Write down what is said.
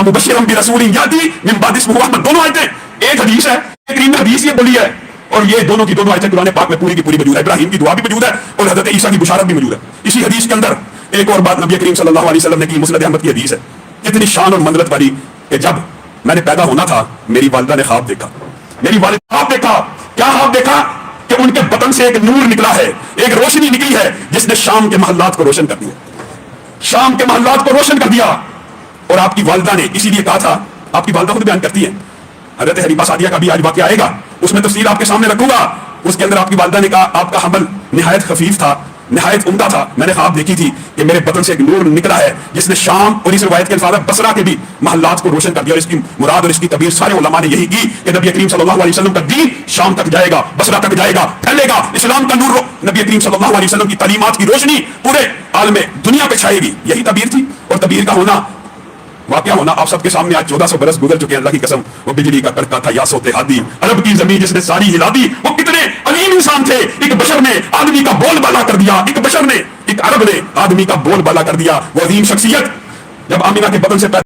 ومبشرا برسول یاتی من بعد اسمہ احمد، دونوں آیتیں ایک حدیث ہے، کریم نے حدیث یہ بولی ہے، اور یہ دونوں کی دونوں آیتیں قرآن پاک میں پوری کی پوری موجود ہے. ابراہیم کی دعا بھی موجود ہے اور حضرت عیسیٰ کی بشارت بھی موجود ہے. اسی حدیث کے اندر ایک اور بات نبی کریم صلی اللہ علیہ وسلم نے کی، مسند احمد کی حدیث ہے، اتنی شان اور منزلت والی کہ جب میں نے پیدا ہونا تھا میری والدہ نے خواب دیکھا. میری والدہ نے خواب دیکھا. کیا خواب دیکھا؟ کہ ان کے بدن سے ایک نور نکلا ہے، ایک روشنی نکلی ہے جس نے شام کے محلات کو روشن کر دیا، شام کے محلات کو روشن کر دیا. اور آپ کی والدہ نے اسی لیے کہا تھا، آپ کی والدہ خود بیان کرتی ہے، حضرت حلیمہ سعدیہ کا بھی آج واقعہ آئے گا، اس میں تفصیل آپ کے سامنے رکھوں گا. اس کے اندر آپ کی والدہ نے کہا آپ کا حمل نہایت خفیف تھا، نہایت عمدہ تھا. میں نے خواب دیکھی تھی کہ میرے بدن سے ایک نور نکلا ہے جس نے شام اور اس روایت کے الفاظ بصرہ کے بھی محلات کو روشن کر دیا. اور اس کی مراد اور اس کی تعبیر سارے علماء نے یہی کی کہ نبی کریم صلی اللہ علیہ وسلم کا دین شام تک جائے گا، بصرہ تک جائے گا، پھیلے گا. اسلام کا نور نبی کریم صلی اللہ علیہ وسلم کی تعلیمات کی روشنی پورے عالم دنیا پہ چھائے گی. یہی تعبیر تھی. اور تعبیر کا ہونا، واقعہ ہونا آپ سب کے سامنے آج 1400 برس گزر چکے ہیں. اللہ کی قسم وہ بجلی کا کڑکا تھا یا سوتے ہادی، عرب کی زمین جس نے ساری ہلا دی. وہ کتنے عظیم انسان تھے. ایک بشر نے آدمی کا بول بالا کر دیا، ایک بشر نے، ایک عرب نے آدمی کا بول بالا کر دیا. وہ عظیم شخصیت جب آمینہ کے بدن سے